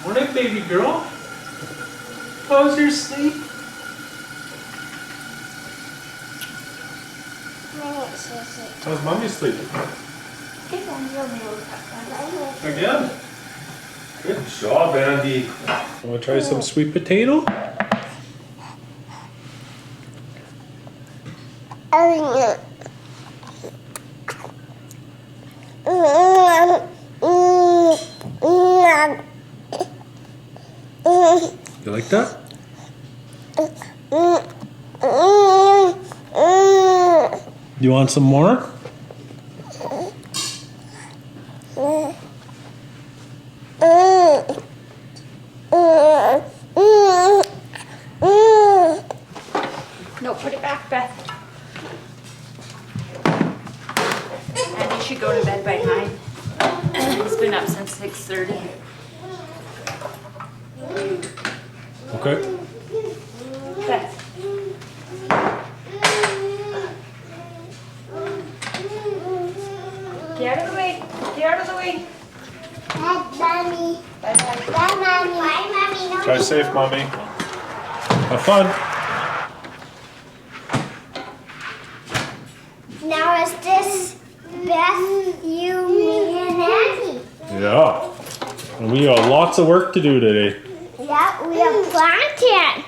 Morning, baby girl. How's your sleep? How's mommy sleeping? Again? Good job, Andy. Want to try some sweet potato? You like that? You want some more? No, put it back, Beth. And you should go to bed by 9. He's been up since 6:30. Okay. Beth. Get out of the way. Get out of the way. Mommy. Bye bye. Bye, Mommy. Bye, Mommy. No, Try safe, mommy. Have fun. Now is this Beth, you, me, and Andy? Yeah. And we got lots of work to do today. Yeah, we are planting.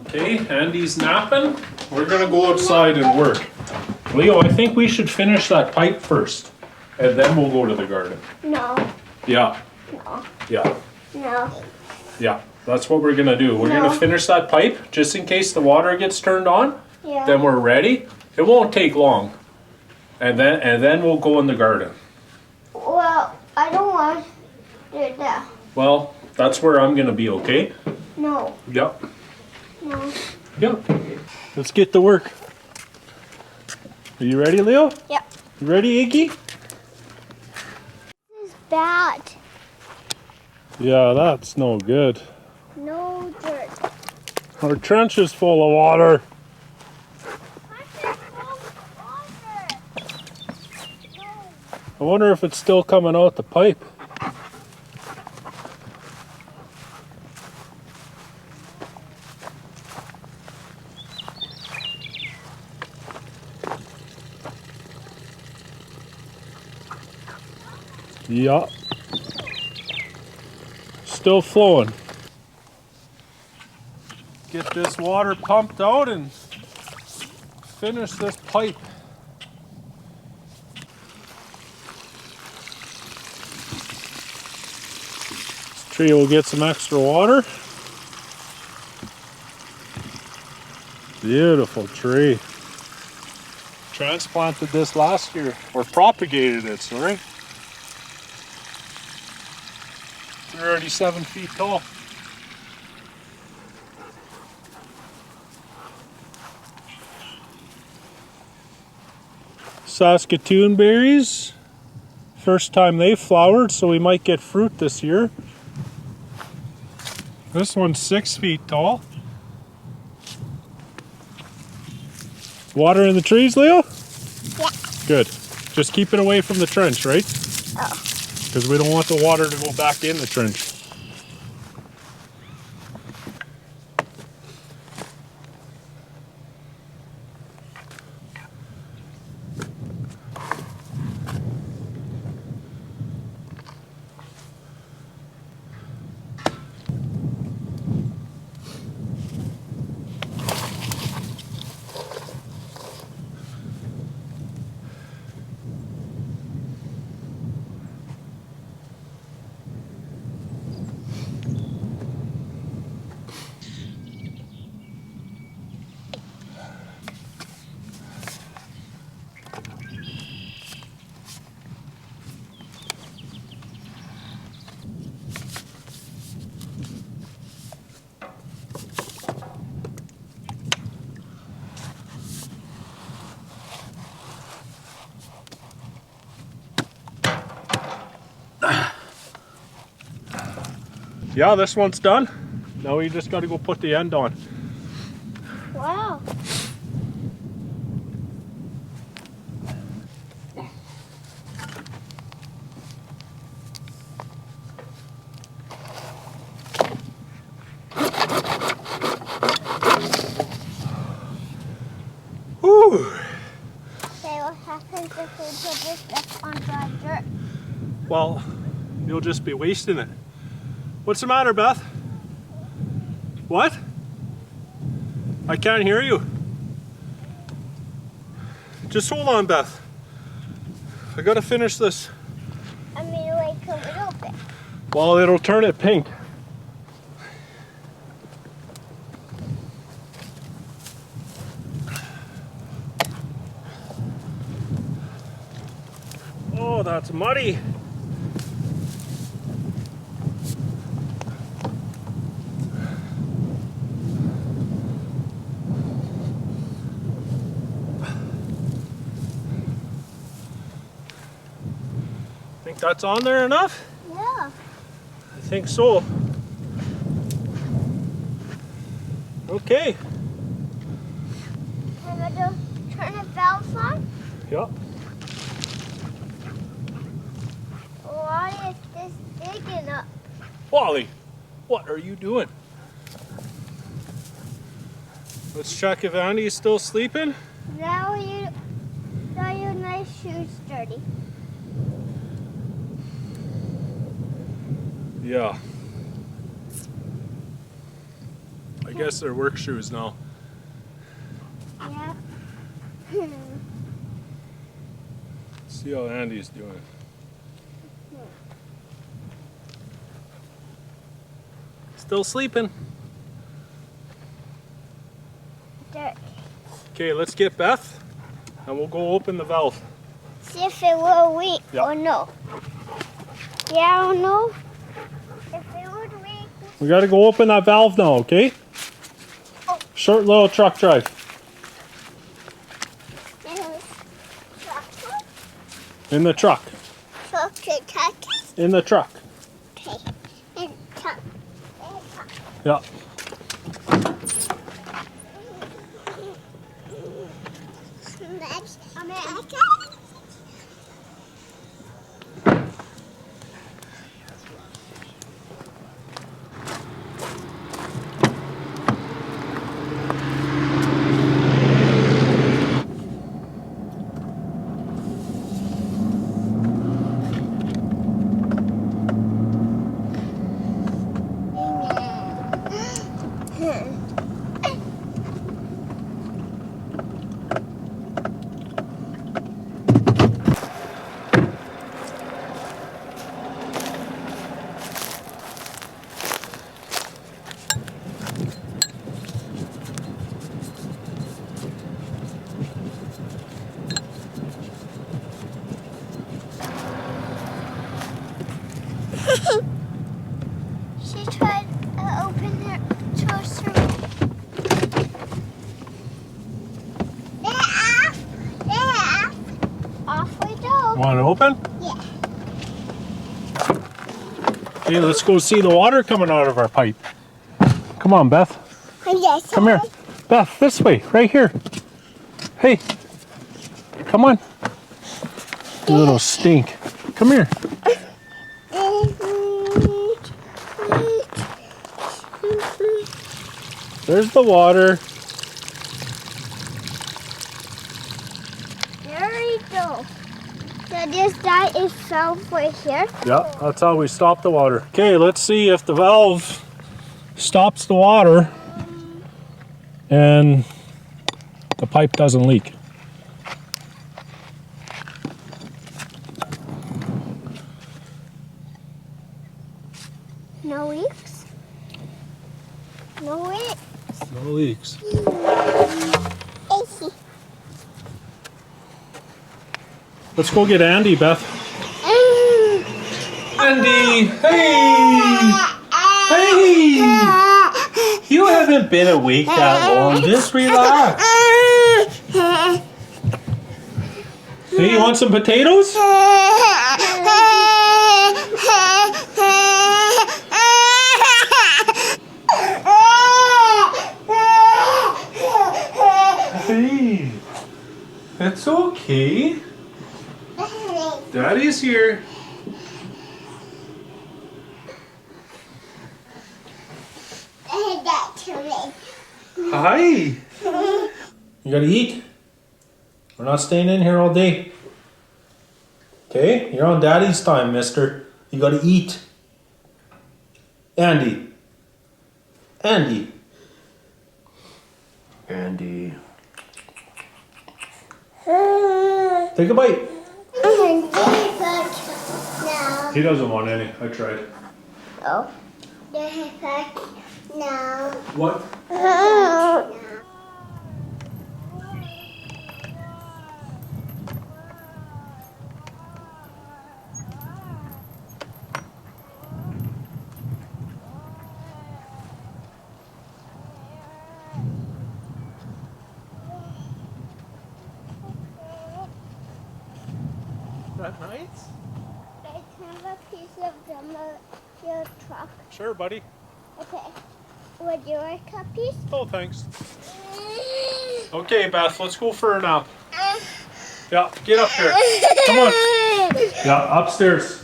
Okay, Andy's napping. We're gonna go outside and work. Leo, I think we should finish that pipe first, and then we'll go to the garden. No, Yeah, no, yeah, no. yeah. That's what we're gonna do. We're No. gonna finish that pipe just in case the water gets turned on. Yeah. Then we're ready. It won't take long, and then we'll go in the garden. Well, I don't want to do that. Well, that's where I'm gonna be. Okay. No, Yep. no. Yep. Let's get to work. Are you ready, Leo? Yep. You ready, Iggy? This is bad. Yeah, that's no good. No dirt. Our trench is full of water. I wonder if it's still coming out the pipe. Yeah. Still flowing. Get this water pumped out and finish this pipe. This tree will get some extra water. Beautiful tree. Transplanted this last year, or propagated it, sorry. They're already 7 feet tall. Saskatoon berries. First time they flowered, so we might get fruit this year. This one's 6 feet tall. Water in the trees, Leo? Yeah. Good. Just keep it away from the trench, right? Oh. Because we don't want the water to go back in the trench. Yeah, this one's done. Now we just got to go put the end on. Wow. on dry dirt. Well, you'll just be wasting it. What's the matter, Beth? What? I can't hear you. Just hold on, Beth. I gotta finish this. I mean, like a little bit. Well, it'll turn it pink. Oh, that's muddy. Think that's on there enough? Yeah. I think so. Okay. Can I just turn the valve on? Yep. Why is this digging up? Wally, what are you doing? Let's check if Andy's still sleeping. Now your nice shoes dirty. Yeah. I guess they're work shoes now. Yeah. See how Andy's doing. Still sleeping. Dirty. Okay, let's get Beth and we'll go open the valve. See if it will leak Yeah. or no. Yeah or no? If it would leak. We gotta go open that valve now, okay? Oh. Short little truck drive. In the truck. In the truck. Okay. And tuck. Yeah. I'm in. She tried to open her toast for me. There. Off we go. Want to open? Yeah. Okay, let's go see the water coming out of our pipe. Come on, Beth. Yes. Come here. Beth, this way, right here. Hey. Come on. You little stink. Come here. There's the water. There we go. So this guy is valve right here. Yeah, that's how we stop the water. Okay, let's see if the valve stops the water and the pipe doesn't leak. No leaks. No leaks. No leaks. Easy. Let's go get Andy, Beth. Andy! Hey! Hey! You haven't been awake that long. Just relax. Hey, you want some potatoes? Hey! It's okay. Daddy's here. Hi. You gotta eat. We're not staying in here all day. Okay, you're on daddy's time, mister. You gotta eat. Andy. Andy. Andy. Take a bite. No. He doesn't want any. I tried. Oh. No. What? No. That nice? I have a piece of gum on your truck. Sure, buddy. Okay. Would you like a piece? Oh, thanks. Okay, Beth, let's go for a nap. Yeah, get up here. Come on. Yeah, upstairs.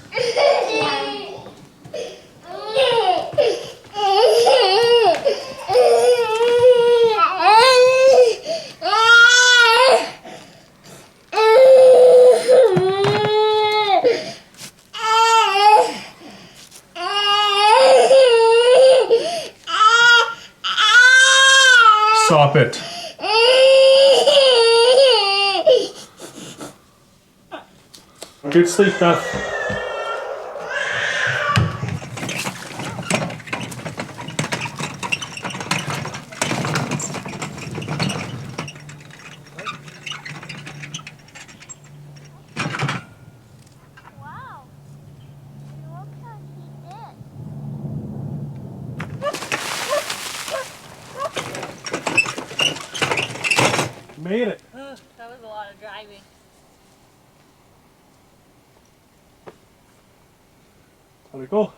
Stop it. Good sleep, Beth. Wow. Look how he did. Made it. That was a lot of driving. How'd it go? I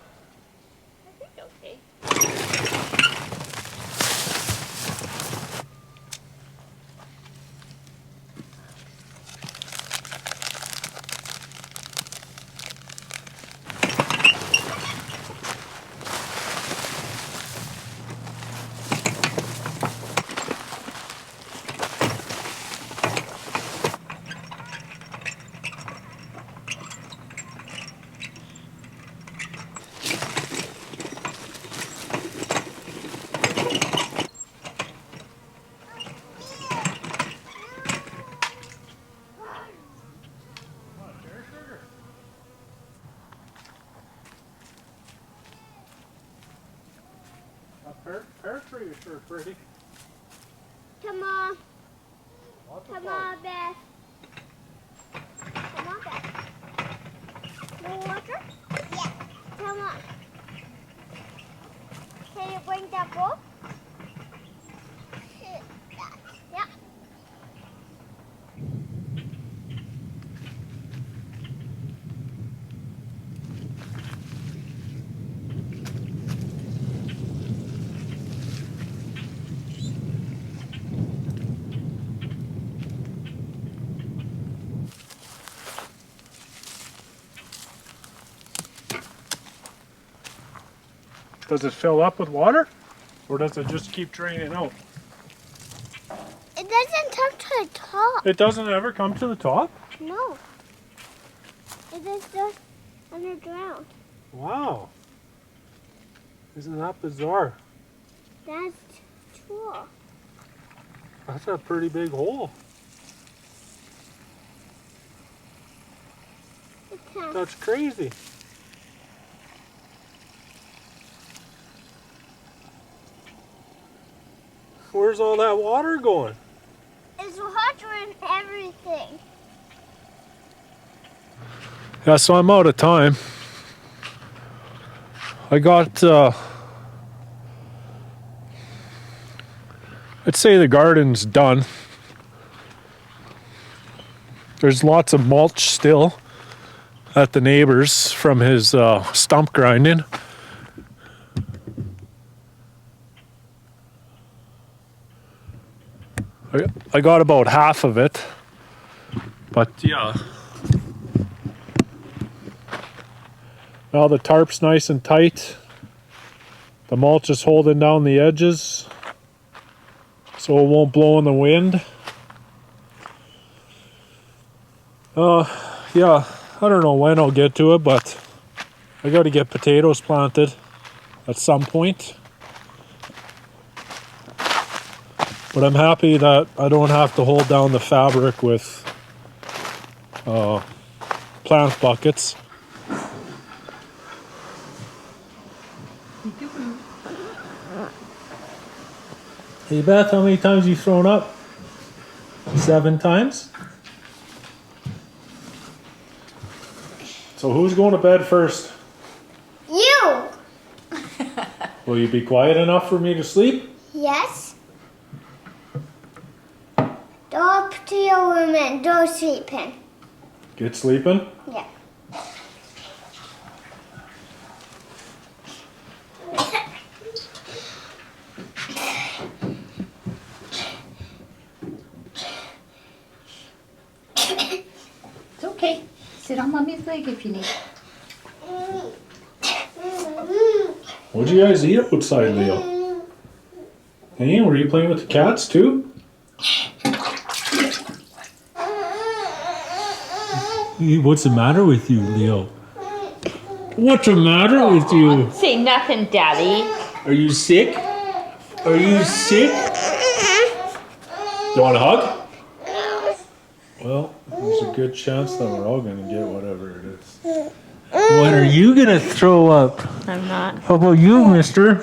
think okay. Pear tree is sure pretty. Come on. Lots of Come flowers. on, Beth. Come on, Beth. No water? Yeah. Come on. Can you bring that book? Yeah. Does it fill up with water? Or does it just keep draining out? It doesn't come to the top. It doesn't ever come to the top? No. It is just underground. Wow. Isn't that bizarre? That's true. That's a pretty big hole. It can. That's crazy. Where's all that water going? It's water in everything. Yeah, so I'm out of time. I got, I'd say the garden's done. There's lots of mulch still at the neighbor's from his stump grinding. I got about half of it, but yeah. Now the tarp's nice and tight. The mulch is holding down the edges so it won't blow in the wind. Yeah, I don't know when I'll get to it, but I got to get potatoes planted at some point. But I'm happy that I don't have to hold down the fabric with plant buckets. Hey Beth, how many times you thrown up? 7 times? So who's going to bed first? You. Will you be quiet enough for me to sleep? Yes. Go up to your room and go sleeping. Get sleeping? Yeah. It's okay. Sit on mommy's leg if you need. What'd you guys eat outside, Leo? Hey, were you playing with the cats too? What's the matter with you, Leo? What's the matter with you? Say nothing, Daddy. Are you sick? Are you sick? You want a hug? Well, there's a good chance that we're all gonna get whatever it is. What are you gonna throw up? I'm not. How about you, mister?